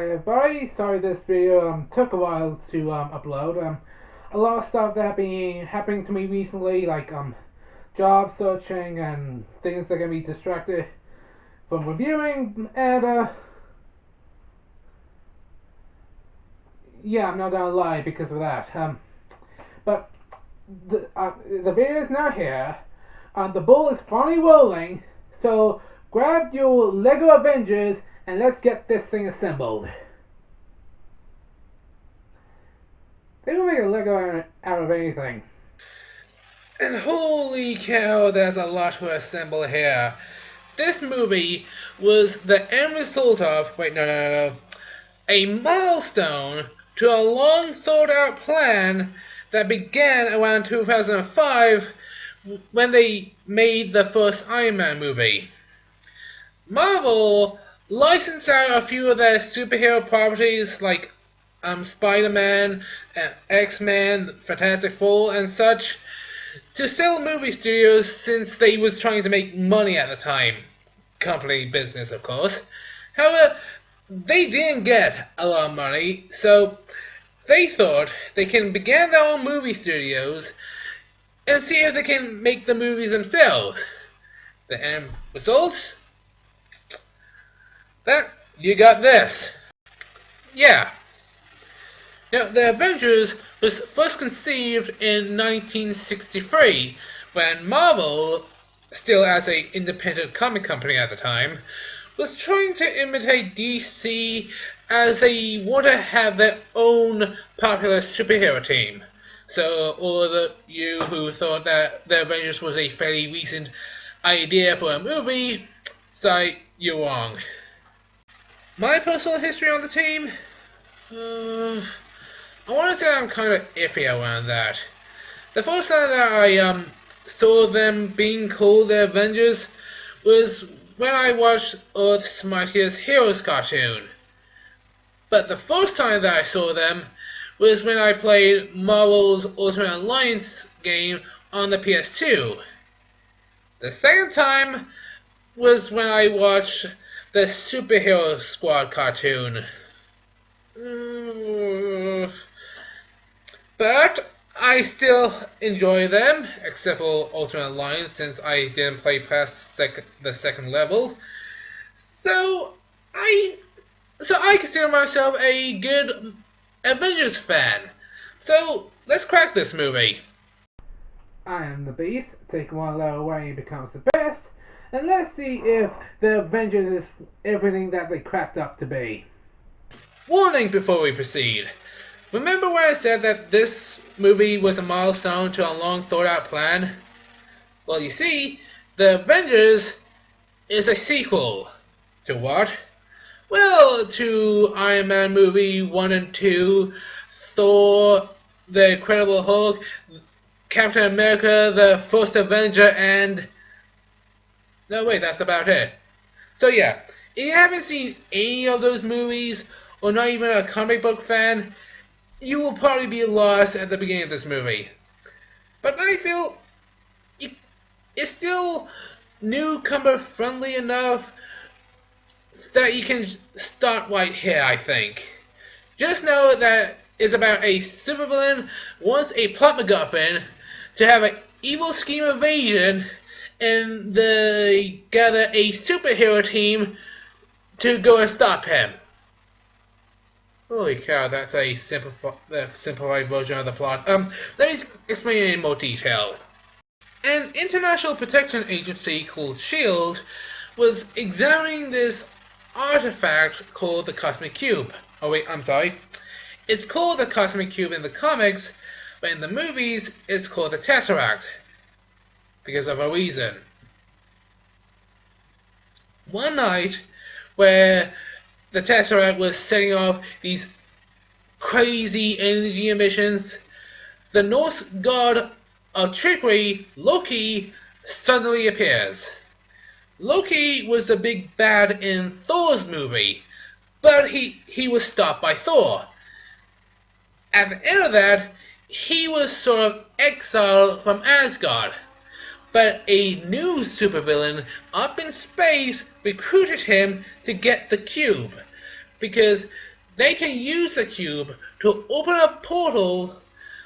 everybody. Sorry this video took a while to upload. A lot of stuff that have been happening to me recently, like job searching and things that can be distracted from reviewing, and yeah, I'm not gonna lie because of that. But the video is now here. The ball is finally rolling, so grab your Lego Avengers and let's get this thing assembled. They will make a Lego out of anything. And holy cow, there's a lot to assemble here. This movie was the end result of, a milestone to a long thought out plan that began around 2005 when they made the first Iron Man movie. Marvel licensed out a few of their superhero properties like Spider-Man, X-Men, Fantastic Four and such to several movie studios since they was trying to make money at the time. Company business, of course. However, they didn't get a lot of money, so they thought they can begin their own movie studios and see if they can make the movies themselves. The end results? That you got this. Yeah. Now, the Avengers was first conceived in 1963 when Marvel, still as an independent comic company at the time, was trying to imitate DC as they want to have their own popular superhero team. So, all of you who thought that the Avengers was a fairly recent idea for a movie, sorry, you're wrong. My personal history on the team? I want to say I'm kind of iffy around that. The first time that I saw them being called the Avengers was when I watched Earth's Mightiest Heroes cartoon. But the first time that I saw them was when I played Marvel's Ultimate Alliance game on the PS2. The second time was when I watched the Superhero Squad cartoon. But I still enjoy them, except for Ultimate Alliance since I didn't play past the second level. So I consider myself a good Avengers fan. So let's crack this movie. I am the Beast. Take one letter away and becomes the best. And let's see if the Avengers is everything that they cracked up to be. Warning before we proceed. Remember when I said that this movie was a milestone to a long thought out plan? Well, you see, The Avengers is a sequel. To what? Well, to Iron Man movie 1 and 2, Thor, The Incredible Hulk, Captain America, The First Avenger, and... no, wait, that's about it. So yeah, if you haven't seen any of those movies, or not even a comic book fan, you will probably be lost at the beginning of this movie. But I feel it's still newcomer friendly enough that you can start right here, I think. Just know that it's about a supervillain wants a plot MacGuffin to have an evil scheme evasion, and they gather a superhero team to go and stop him. Holy cow, that's a simplified version of the plot. Let me explain it in more detail. An international protection agency called S.H.I.E.L.D. was examining this artifact called the Cosmic Cube. Oh wait, I'm sorry. It's called the Cosmic Cube in the comics, but in the movies, it's called the Tesseract. Because of a reason. One night, where the Tesseract was setting off these crazy energy emissions, the Norse god of trickery, Loki, suddenly appears. Loki was the big bad in Thor's movie, but he was stopped by Thor. At the end of that, he was sort of exiled from Asgard. But a new supervillain up in space recruited him to get the cube, because they can use the cube to open a portal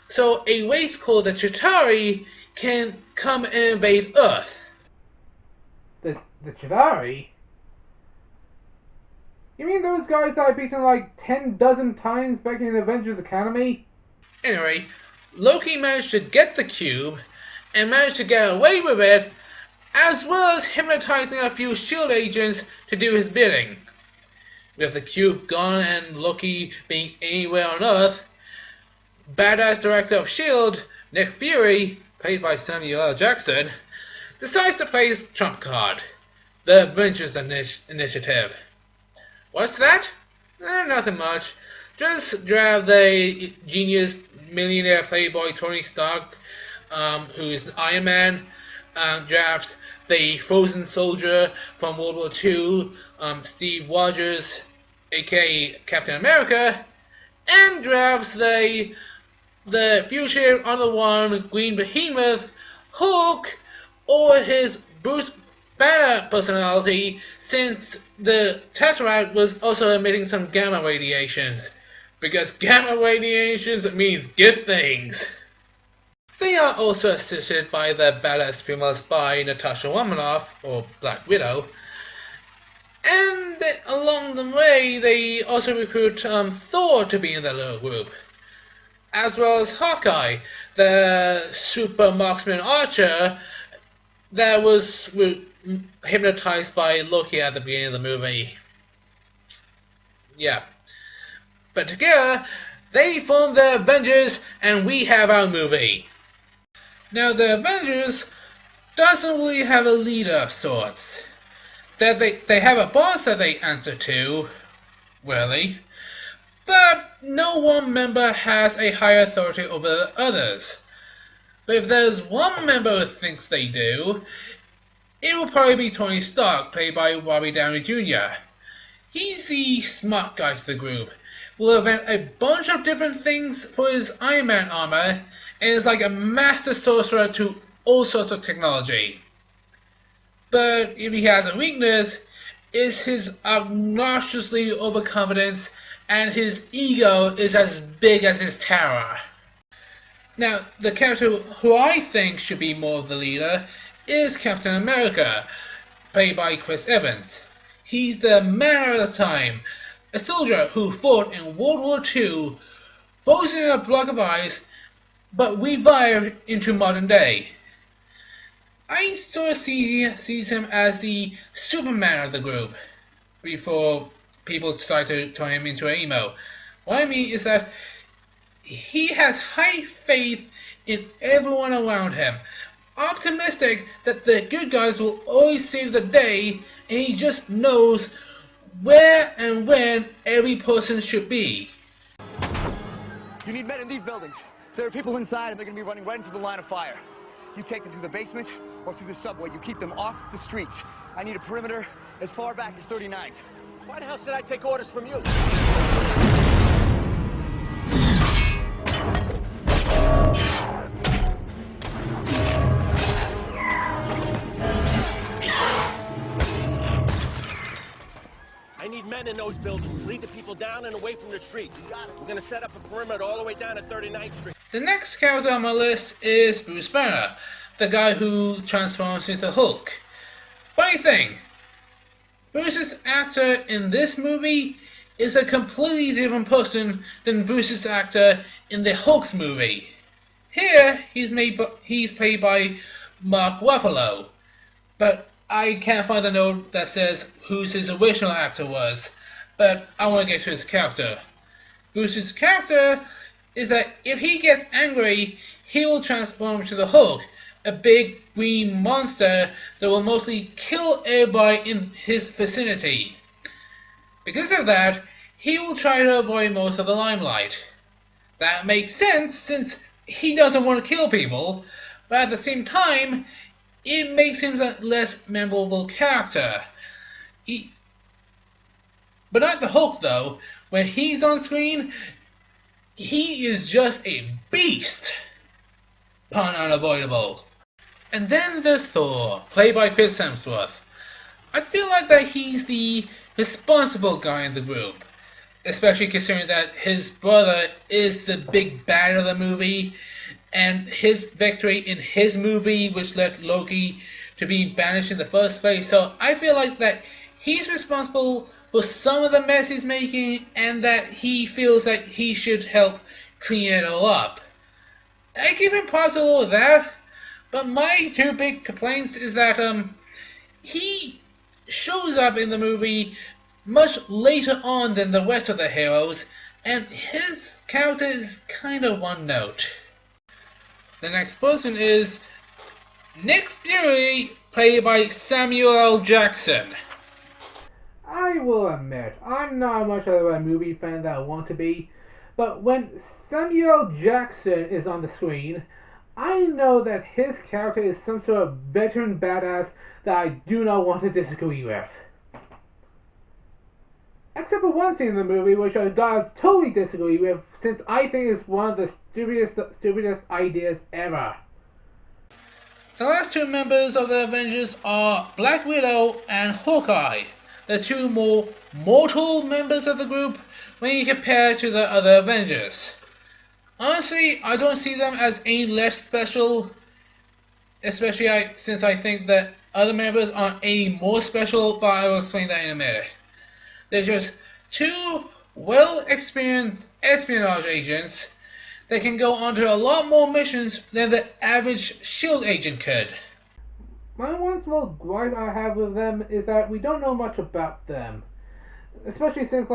so a race called the Chitauri can come and invade Earth. The Chidari? You mean those guys that I beaten like 10 dozen times back in Avengers Academy? Anyway, Loki managed to get the cube and managed to get away with it, as well as hypnotizing a few S.H.I.E.L.D. agents to do his bidding. With the cube gone and Loki being anywhere on Earth, badass director of S.H.I.E.L.D., Nick Fury, played by Samuel L. Jackson, decides to play his trump card, the Avengers Initiative. What's that? Nothing much. Just grab the genius millionaire playboy Tony Stark, who is Iron Man, grabs the frozen soldier from World War II, Steve Rogers, aka Captain America, and grabs the future on the one Green Behemoth, Hulk, or his Bruce Banner personality, since the Tesseract was also emitting some gamma radiations. Because gamma radiations means good things. They are also assisted by the badass female spy Natasha Romanoff, or Black Widow. And along the way, they also recruit Thor to be in their little group. As well as Hawkeye, the super marksman archer that was hypnotized by Loki at the beginning of the movie. Yeah. But together, they form the Avengers, and we have our movie. Now, the Avengers doesn't really have a leader of sorts. They have a boss that they answer to, really, but no one member has a higher authority over the others. But if there's one member who thinks they do, it will probably be Tony Stark, played by Robbie Downey Jr. He's the smart guy to the group, will invent a bunch of different things for his Iron Man armor, and is like a master sorcerer to all sorts of technology. But if he has a weakness, it's his obnoxiously overconfidence, and his ego is as big as his terror. Now, the character who I think should be more of the leader is Captain America, played by Chris Evans. He's the man of the time, a soldier who fought in World War II, frozen in a block of ice, but revived into modern day. I sort of sees him as the Superman of the group, before people decide to turn him into an emo. What I mean is that he has high faith in everyone around him, optimistic that the good guys will always save the day, and he just knows where and when every person should be. You need men in these buildings. There are people inside and they're going to be running right into the line of fire. You take them through the basement or through the subway. You keep them off the streets. I need a perimeter as far back as 39th. Why the hell should I take orders from you? I need men in those buildings. Lead the people down and away from the streets. We're going to set up a perimeter all the way down to 39th Street. The next character on my list is Bruce Banner, the guy who transforms into Hulk. Funny thing, Bruce's actor in this movie is a completely different person than Bruce's actor in the Hulk's movie. Here, he's played by Mark Ruffalo, but I can't find the note that says who his original actor was, but I want to get to his character. Bruce's character is that if he gets angry, he will transform into the Hulk, a big green monster that will mostly kill everybody in his vicinity. Because of that, he will try to avoid most of the limelight. That makes sense since he doesn't want to kill people, but at the same time, it makes him a less memorable character. But not the Hulk though. When he's on screen, he is just a beast. Pun unavoidable. And then there's Thor, played by Chris Hemsworth. I feel like that he's the responsible guy in the group. especially considering that his brother is the big bad of the movie, and his victory in his movie which led Loki to be banished in the first place. So I feel like that he's responsible for some of the mess he's making, and that he feels like he should help clean it all up. I give him props a little of that, but my two big complaints is that he shows up in the movie much later on than the rest of the heroes, and his character is kind of one note. The next person is Nick Fury, played by Samuel L. Jackson. I will admit, I'm not much of a movie fan that I want to be, but when Samuel Jackson is on the screen, I know that his character is some sort of veteran badass that I do not want to disagree with. Except for one scene in the movie which I gotta totally disagree with, since I think it's one of the stupidest ideas ever. The last two members of the Avengers are Black Widow and Hawkeye, the two more mortal members of the group when you compare to the other Avengers. Honestly, I don't see them as any less special, especially since I think that other members aren't any more special, but I will explain that in a minute. They're just two well-experienced espionage agents that can go onto a lot more missions than the average S.H.I.E.L.D. agent could. My one small gripe I have with them is that we don't know much about them. Especially since,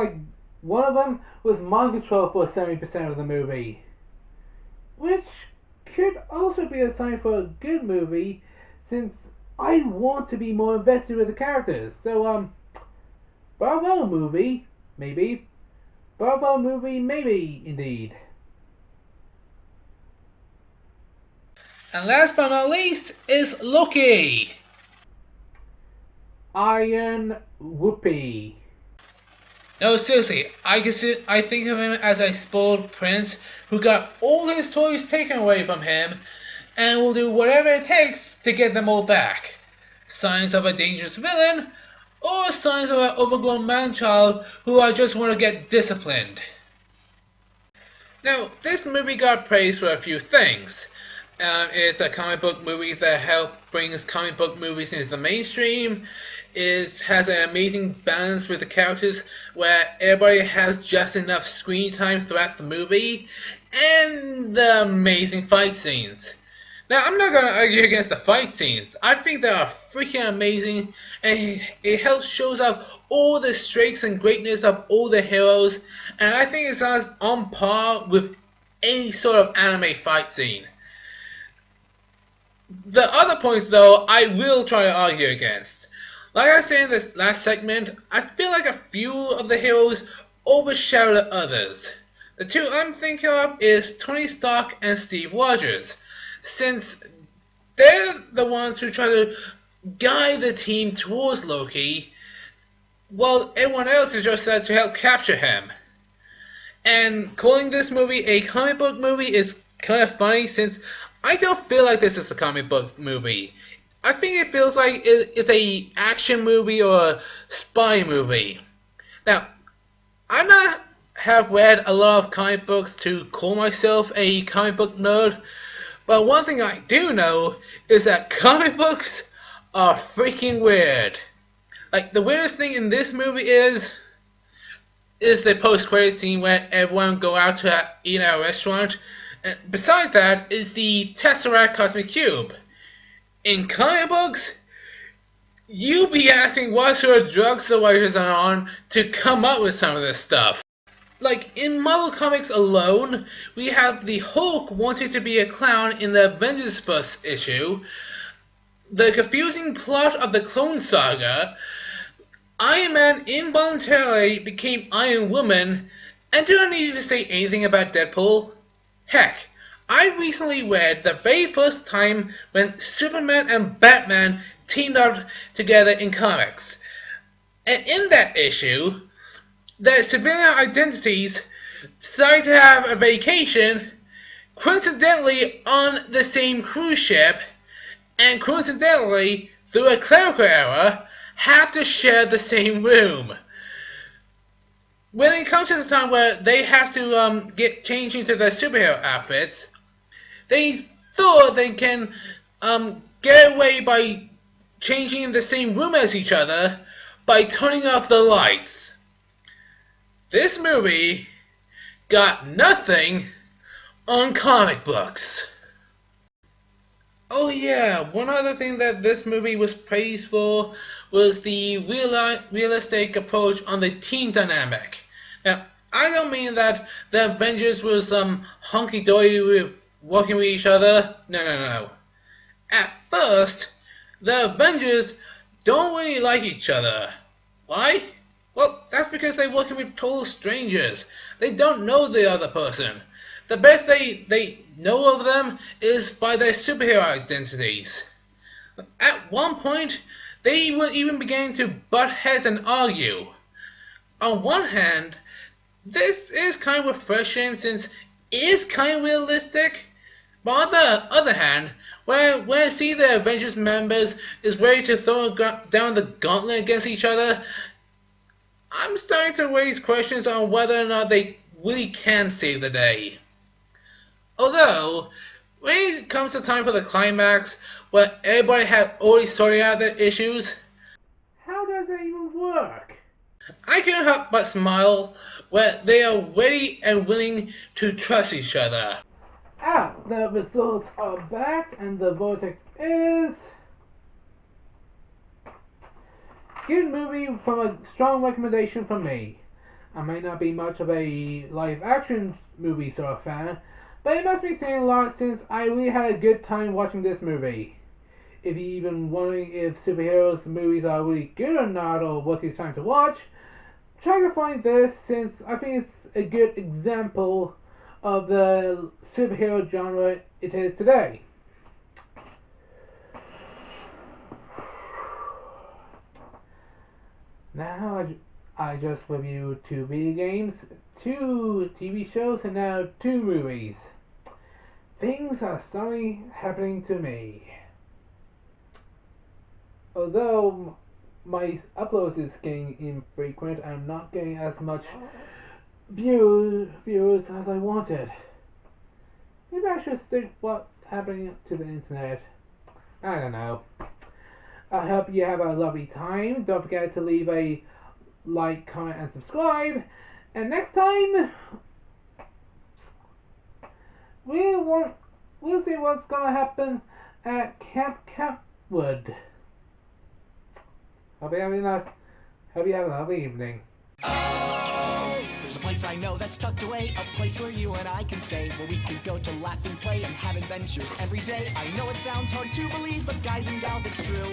one of them was mind control for 70% of the movie. Which could also be a sign for a good movie, since I want to be more invested with the characters. So, bravo movie, maybe. Bravo movie, maybe, indeed. And last but not least is Loki. Iron Whoopee. No, seriously, I think of him as a spoiled prince who got all his toys taken away from him and will do whatever it takes to get them all back. Signs of a dangerous villain, or signs of an overgrown man-child who I just want to get disciplined. Now, this movie got praised for a few things. It's a comic book movie that brings comic book movies into the mainstream. It has an amazing balance with the characters where everybody has just enough screen time throughout the movie, and the amazing fight scenes. Now, I'm not going to argue against the fight scenes. I think they are freaking amazing, and it shows off all the strengths and greatness of all the heroes, and I think it's on par with any sort of anime fight scene. The other points, though, I will try to argue against. Like I said in this last segment, I feel like a few of the heroes overshadow the others. The two I'm thinking of is Tony Stark and Steve Rogers, since they're the ones who try to guide the team towards Loki, while everyone else is just there to help capture him. And calling this movie a comic book movie is kind of funny, since I don't feel like this is a comic book movie. I think it feels like it's a action movie or a spy movie. Now, have read a lot of comic books to call myself a comic book nerd, but one thing I do know is that comic books are freaking weird. Like, the weirdest thing in this movie is the post-credit scene where everyone go out to eat at a restaurant. Besides that is the Tesseract Cosmic Cube. In comic books, you be asking what sort of drugs the writers are on to come up with some of this stuff. Like, in Marvel Comics alone, we have the Hulk wanting to be a clown in the Avengers first issue, the confusing plot of the Clone Saga, Iron Man involuntarily became Iron Woman, and do I need to say anything about Deadpool? Heck, I recently read the very first time when Superman and Batman teamed up together in comics. And in that issue, their civilian identities decided to have a vacation, coincidentally on the same cruise ship, and coincidentally, through a clerical error, have to share the same room. when it comes to the time where they have to get changed into their superhero outfits, they thought they can get away by changing in the same room as each other by turning off the lights. This movie got nothing on comic books. Oh yeah, one other thing that this movie was praised for was the realistic approach on the team dynamic. Now, I don't mean that the Avengers was hunky-dory with working with each other. No. At first, the Avengers don't really like each other. Why? Well, that's because they're working with total strangers. They don't know the other person. The best they know of them is by their superhero identities. At one point, they were even beginning to butt heads and argue. On one hand, this is kind of refreshing since it is kind of realistic. But on the other hand, when I see the Avengers members is ready to throw down the gauntlet against each other, I'm starting to raise questions on whether or not they really can save the day. Although, when it comes to time for the climax, where everybody had already sorted out their issues, How does that even work? I can't help but smile where they are ready and willing to trust each other. The results are back, and the verdict is... good movie from a strong recommendation from me. I may not be much of a live action movie sort of fan, but it must be saying a lot since I really had a good time watching this movie. If you're even wondering if superheroes movies are really good or not, or worth your time to watch, try to find this since I think it's a good example of the superhero genre it is today. Now I just reviewed 2 video games, 2 TV shows, and now 2 movies. Things are suddenly happening to me. Although my uploads is getting infrequent, I'm not getting as much viewers as I wanted. Maybe I should stick what's happening to the internet. I don't know. I hope you have a lovely time. Don't forget to leave a like, comment, and subscribe. And next time, we'll see what's gonna happen at Camp Campwood. Hope you have a lovely evening. There's a place I know that's tucked away, a place where you and I can stay, where we can go to laugh and play and have adventures every day. I know it sounds hard to believe, but guys and gals, it's true.